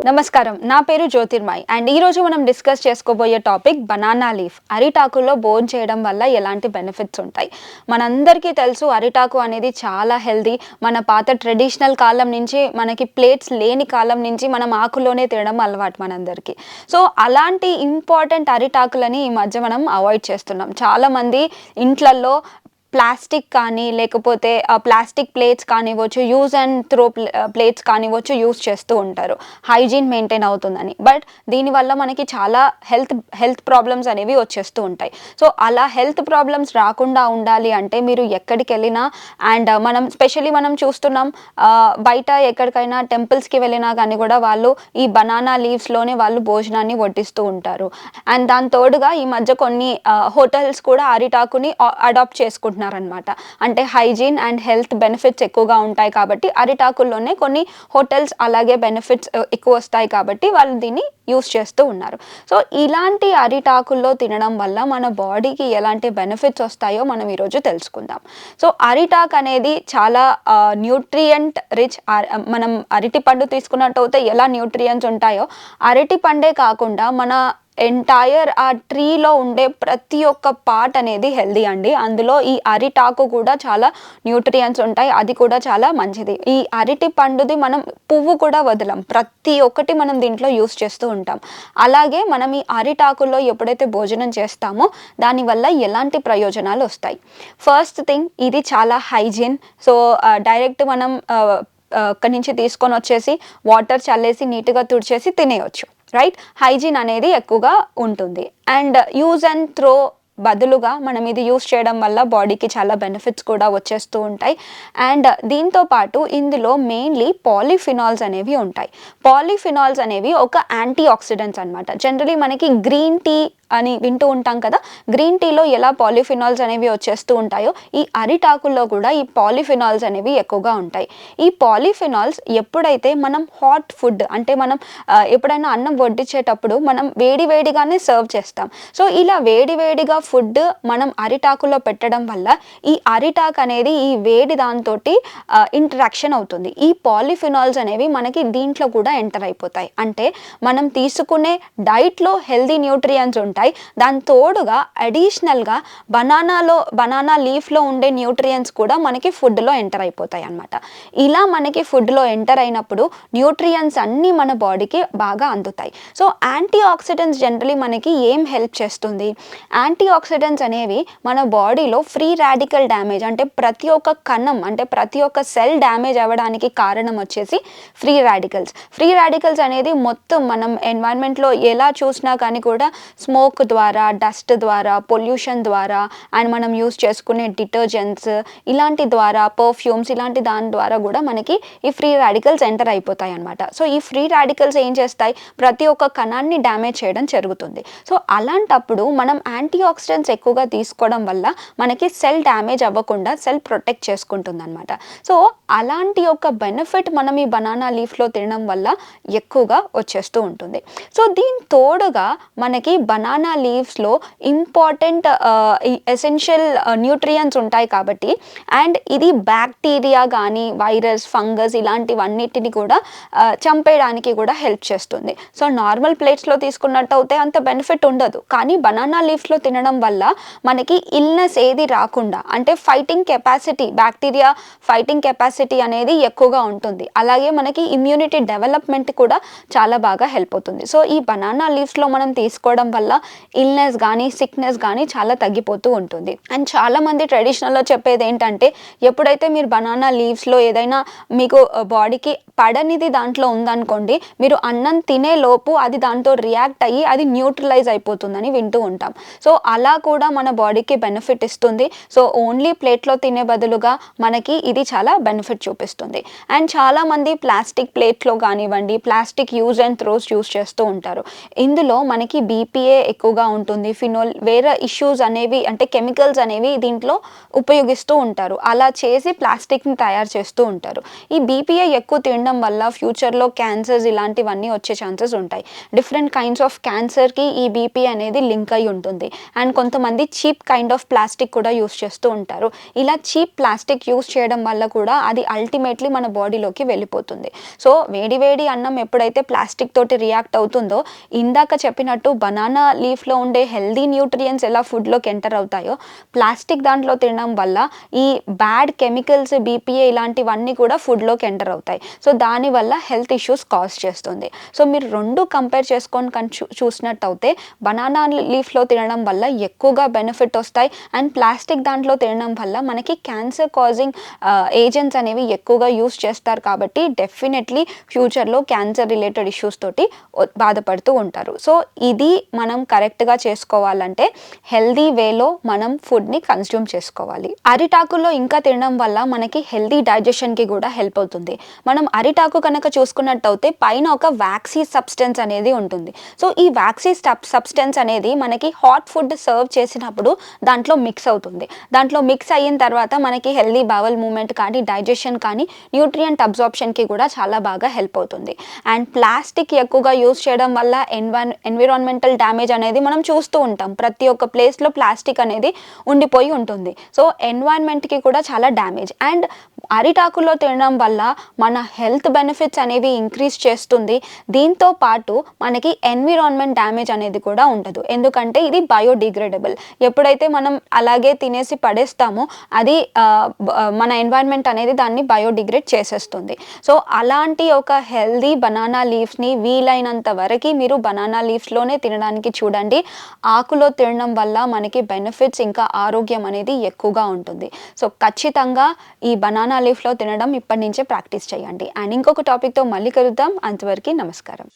నమస్కారం. నా పేరు జ్యోతిర్మయి అండ్ ఈరోజు మనం డిస్కస్ చేసుకోబోయే టాపిక్ బనానా లీఫ్. అరిటాకులో భోజనం చేయడం వల్ల ఎలాంటి బెనిఫిట్స్ ఉంటాయి? మనందరికీ తెలుసు అరిటాకు అనేది చాలా హెల్దీ. మన పాత ట్రెడిషనల్ కాలం నుంచి మనకి ప్లేట్స్ లేని కాలం నుంచి మనం ఆకులోనే తినడం అలవాటు మనందరికీ. సో అలాంటి ఇంపార్టెంట్ అరిటాకులని ఈ మధ్య మనం అవాయిడ్ చేస్తున్నాం. చాలామంది ఇంట్లల్లో ప్లాస్టిక్ కానీ లేకపోతే ప్లాస్టిక్ ప్లేట్స్ కానివ్వచ్చు, యూజ్ అండ్ త్రో ప్లేట్స్ కానివ్వచ్చు యూజ్ చేస్తూ ఉంటారు హైజీన్ మెయింటైన్ అవుతుందని. బట్ దీనివల్ల మనకి చాలా హెల్త్ ప్రాబ్లమ్స్ అనేవి వచ్చేస్తూ ఉంటాయి. సో అలా హెల్త్ ప్రాబ్లమ్స్ రాకుండా ఉండాలి అంటే మీరు ఎక్కడికి వెళ్ళినా అండ్ మనం చూస్తున్నాం బయట ఎక్కడికైనా టెంపుల్స్కి వెళ్ళినా కానీ కూడా వాళ్ళు ఈ బనానా లీవ్స్లోనే వాళ్ళు భోజనాన్ని వడ్డిస్తూ ఉంటారు. అండ్ దాని తోడుగా ఈ మధ్య కొన్ని హోటల్స్ కూడా అరిటాకుని అడాప్ట్ చేసుకుంటున్నారు అనమాట. అంటే హైజీన్ అండ్ హెల్త్ బెనిఫిట్స్ ఎక్కువగా ఉంటాయి కాబట్టి అరిటాకుల్లోనే కొన్ని హోటల్స్ అలాగే బెనిఫిట్స్ ఎక్కువ వస్తాయి కాబట్టి వాళ్ళు దీన్ని యూస్ చేస్తూ ఉన్నారు. సో ఇలాంటి అరిటాకుల్లో తినడం వల్ల మన బాడీకి ఎలాంటి బెనిఫిట్స్ వస్తాయో మనం ఈరోజు తెలుసుకుందాం. సో అరిటాక్ అనేది చాలా న్యూట్రియంట్ రిచ్. మనం అరటి పండు తీసుకున్నట్టయితే ఎలా న్యూట్రియంట్స్ ఉంటాయో అరటి పండే కాకుండా మన ఎంటైర్ ఆ ట్రీలో ఉండే ప్రతి ఒక్క పార్ట్ అనేది హెల్దీ అండి. అందులో ఈ అరిటాకు కూడా చాలా న్యూట్రియంట్స్ ఉంటాయి, అది కూడా చాలా మంచిది. ఈ అరటి పండుది మనం పువ్వు కూడా వదలం, ప్రతి ఒక్కటి మనం దీంట్లో యూస్ చేస్తూ ఉంటాం. అలాగే మనం ఈ అరిటాకుల్లో ఎప్పుడైతే భోజనం చేస్తామో దానివల్ల ఎలాంటి ప్రయోజనాలు వస్తాయి? ఫస్ట్ థింగ్, ఇది చాలా హైజీన్. సో డైరెక్ట్ మనం అక్కడి నుంచి తీసుకొని వచ్చేసి వాటర్ చల్లేసి నీట్గా తుడిచేసి తినేయచ్చు, రైట్? హైజీన్ అనేది ఎక్కువగా ఉంటుంది. అండ్ యూజ్ అండ్ త్రో బదులుగా మనం ఇది యూస్ చేయడం వల్ల బాడీకి చాలా బెనిఫిట్స్ కూడా వచ్చేస్తూ ఉంటాయి. అండ్ దీంతో పాటు ఇందులో మెయిన్లీ పాలిఫినాల్స్ అనేవి ఉంటాయి. పాలిఫినాల్స్ అనేవి ఒక యాంటీ ఆక్సిడెంట్స్ అనమాట. జనరలీ మనకి గ్రీన్ టీ అని వింటూ ఉంటాం కదా, గ్రీన్ టీలో ఎలా పాలిఫినాల్స్ అనేవి వచ్చేస్తూ ఉంటాయో ఈ అరిటాకుల్లో కూడా ఈ పాలిఫినాల్స్ అనేవి ఎక్కువగా ఉంటాయి. ఈ పాలిఫినాల్స్ ఎప్పుడైతే మనం హాట్ ఫుడ్ అంటే మనం ఎప్పుడైనా అన్నం వడ్డించేటప్పుడు మనం వేడివేడిగానే సర్వ్ చేస్తాం. సో ఇలా వేడివేడిగా ఫుడ్ మనం అరిటాకుల్లో పెట్టడం వల్ల ఈ అరిటాక్ అనేది ఈ వేడి దాంతో ఇంటరాక్షన్ అవుతుంది. ఈ పాలిఫినాల్స్ అనేవి మనకి దీంట్లో కూడా ఎంటర్ అయిపోతాయి. అంటే మనం తీసుకునే డైట్లో హెల్దీ న్యూట్రియంట్స్ ఉంటాయి, దాని తోడుగా అడిషనల్గా బనానా లీఫ్లో ఉండే న్యూట్రియంట్స్ కూడా మనకి ఫుడ్లో ఎంటర్ అయిపోతాయి అన్నమాట. ఇలా మనకి ఫుడ్లో ఎంటర్ అయినప్పుడు న్యూట్రియంట్స్ అన్నీ మన బాడీకి బాగా అందుతాయి. సో యాంటీ ఆక్సిడెంట్స్ జనరలీ మనకి ఏం హెల్ప్ చేస్తుంది? యాంటీ ఆక్సిడెంట్స్ అనేవి మన బాడీలో ఫ్రీ రాడికల్ డ్యామేజ్ అంటే ప్రతి ఒక్క కణం అంటే ప్రతి ఒక్క సెల్ డ్యామేజ్ అవ్వడానికి కారణం వచ్చేసి ఫ్రీ రాడికల్స్ అనేది మొత్తం మనం ఎన్వైరన్మెంట్లో ఎలా చూసినా కానీ కూడా స్మోక్ ద్వారా, డస్ట్ ద్వారా, పొల్యూషన్ ద్వారా అండ్ మనం యూస్ చేసుకునే డిటర్జెంట్స్ ఇలాంటి ద్వారా, పర్ఫ్యూమ్స్ ఇలాంటి దాని ద్వారా కూడా మనకి ఈ ఫ్రీ రాడికల్స్ ఎంటర్ అయిపోతాయి అన్నమాట. సో ఈ ఫ్రీ రాడికల్స్ ఏం చేస్తాయి? ప్రతి ఒక్క కణాన్ని డ్యామేజ్ చేయడం జరుగుతుంది. సో అలాంటప్పుడు మనం యాంటీ ఆక్సిడెంట్స్ ఎక్కువగా తీసుకోవడం వల్ల మనకి సెల్ డ్యామేజ్ అవ్వకుండా సెల్ ప్రొటెక్ట్ చేసుకుంటుంది అనమాట. సో అలాంటి ఒక బెనిఫిట్ మనం ఈ బనానా లీఫ్లో తినడం వల్ల ఎక్కువగా వచ్చేస్తూ ఉంటుంది. సో దీని తోడుగా మనకి బనానా లీవ్స్లో ఇంపార్టెంట్ ఎసెన్షియల్ న్యూట్రియంట్స్ ఉంటాయి కాబట్టి అండ్ ఇది బ్యాక్టీరియా కానీ వైరస్, ఫంగస్ ఇలాంటివన్నిటిని కూడా చంపేయడానికి కూడా హెల్ప్ చేస్తుంది. సో నార్మల్ ప్లేట్స్లో తీసుకున్నట్టయితే అంత బెనిఫిట్ ఉండదు, కానీ బనానా లీఫ్లో తినడం వల్ల మనకి ఇల్నెస్ ఏది రాకుండా అంటే బ్యాక్టీరియా ఫైటింగ్ కెపాసిటీ అనేది ఎక్కువగా ఉంటుంది. అలాగే మనకి ఇమ్యూనిటీ డెవలప్మెంట్ కూడా చాలా బాగా హెల్ప్ అవుతుంది. సో ఈ బనానా లీవ్స్లో మనం తీసుకోవడం వల్ల ఇల్నెస్ కానీ సిక్నెస్ కానీ చాలా తగ్గిపోతూ ఉంటుంది. అండ్ చాలామంది ట్రెడిషనల్లో చెప్పేది ఏంటంటే ఎప్పుడైతే మీరు బనానా లీవ్స్లో ఏదైనా మీకు బాడీకి పడనిది దాంట్లో ఉందనుకోండి, మీరు అన్నం తినే లోపు అది దాంతో రియాక్ట్ అయ్యి అది న్యూట్రలైజ్ అయిపోతుందని వింటూ ఉంటాం. సో అలా కూడా మన బాడీకి బెనిఫిట్ ఇస్తుంది. సో ఓన్లీ ప్లేట్లో తినే బదులుగా మనకి ఇది చాలా బెనిఫిట్ చూపిస్తుంది. అండ్ చాలామంది ప్లాస్టిక్ ప్లేట్లో కానివ్వండి, plastic use and throws use చేస్తూ ఉంటారు. ఇందులో మనకి బీపీఏ ఎక్కువగా ఉంటుంది, ఫినోల్ వేరే ఇష్యూస్ అనేవి అంటే కెమికల్స్ అనేవి దీంట్లో ఉపయోగిస్తూ ఉంటారు. అలా చేసి ప్లాస్టిక్ని తయారు చేస్తూ ఉంటారు. ఈ బీపీఏ ఎక్కువ తినడం వల్ల ఫ్యూచర్లో క్యాన్సర్స్ ఇలాంటివన్నీ వచ్చే ఛాన్సెస్ ఉంటాయి. డిఫరెంట్ కైండ్స్ ఆఫ్ క్యాన్సర్కి ఈ బీపీఏ అనేది లింక్ అయి ఉంటుంది. అండ్ కొంతమంది చీప్ కైండ్ ఆఫ్ ప్లాస్టిక్ కూడా యూస్ చేస్తూ ఉంటారు. ఇలా చీప్ ప్లాస్టిక్ యూస్ చేయడం వల్ల కూడా అది అల్టిమేట్లీ మన బాడీలోకి వెళ్ళిపోతుంది. సో వేడి అన్నం ఎప్పుడైతే ప్లాస్టిక్ తోటి రియాక్ట్ అవుతుందో, ఇందాక చెప్పినట్టు బనానా లీఫ్లో ఉండే హెల్దీ న్యూట్రియంట్స్ ఎలా ఫుడ్లోకి ఎంటర్ అవుతాయో, ప్లాస్టిక్ దాంట్లో తినడం వల్ల ఈ బ్యాడ్ కెమికల్స్ బీపీఏ ఇలాంటివన్నీ కూడా ఫుడ్లోకి ఎంటర్ అవుతాయి. సో దానివల్ల హెల్త్ ఇష్యూస్ కాజ్ చేస్తుంది. సో మీరు రెండు కంపేర్ చేసుకొని చూసినట్టయితే బనానా లీఫ్లో తినడం వల్ల ఎక్కువగా బెనిఫిట్ వస్తాయి. అండ్ ప్లాస్టిక్ దాంట్లో తినడం వల్ల మనకి క్యాన్సర్ కాజింగ్ ఏజెంట్స్ అనేవి ఎక్కువగా యూస్ చేస్తారు. కాబట్టి డెఫినెట్లీ ఫ్యూచర్లో క్యాన్సర్ రిలేటెడ్ ఇష్యూస్ తోటి బాధపడుతూ ఉంటారు. సో ఇది మనం కరెక్ట్గా చేసుకోవాలంటే హెల్దీ వేలో మనం ఫుడ్ని కన్స్యూమ్ చేసుకోవాలి. అరిటాకుల్లో ఇంకా తినడం వల్ల మనకి హెల్దీ డైజెషన్కి కూడా హెల్ప్ అవుతుంది. మనం అరిటాకు కనుక చూసుకున్నట్టయితే పైన ఒక వ్యాక్సీ సబ్స్టెన్స్ అనేది ఉంటుంది. సో ఈ వ్యాక్సీ సబ్స్టెన్స్ అనేది మనకి హాట్ ఫుడ్ సర్వ్ చేసినప్పుడు దాంట్లో మిక్స్ అవుతుంది. దాంట్లో మిక్స్ అయిన తర్వాత మనకి హెల్దీ బవల్ మూమెంట్ కానీ, డైజెషన్ కానీ, న్యూట్రియంట్ అబ్జార్ప్షన్కి కూడా చాలా బాగా హెల్ప్ అవుతుంది. అండ్ ప్లాస్టిక్ ఎక్కువగా యూస్ చేయడం వల్ల ఎన్విరాన్మెంటల్ డ్యామేజ్ అనేది మనం చూస్తూ ఉంటాం. ప్రతి ఒక్క ప్లేస్లో ప్లాస్టిక్ అనేది ఉండిపోయి ఉంటుంది. సో ఎన్వైరన్మెంట్కి కూడా చాలా డ్యామేజ్. అండ్ అరిటాకులో తినడం వల్ల మన హెల్త్ బెనిఫిట్స్ అనేవి ఇంక్రీజ్ చేస్తుంది. దీంతో పాటు మనకి ఎన్విరాన్మెంట్ డ్యామేజ్ అనేది కూడా ఉండదు. ఎందుకంటే ఇది బయోడిగ్రేడబుల్. ఎప్పుడైతే మనం అలాగే తినేసి పడేస్తామో అది మన ఎన్వైరన్మెంట్ అనేది దాన్ని బయోడిగ్రేడ్ చేసేస్తుంది. సో అలాంటి ఒక హెల్దీ బనానా లీవ్స్ని వీలైనంత వరకు మీరు బనానా లీవ్స్లోనే తినడానికి చూడండి. ఆకులో తినడం వల్ల మనకి బెనిఫిట్స్ ఇంకా ఆరోగ్యం అనేది ఎక్కువగా ఉంటుంది. సో ఖచ్చితంగా ఈ బనానా లీఫ్లో తినడం ఇప్పటి నుంచే ప్రాక్టీస్ చేయండి. అండ్ ఇంకొక టాపిక్తో మళ్ళీ కలుద్దాం. అంతవరకు నమస్కారం.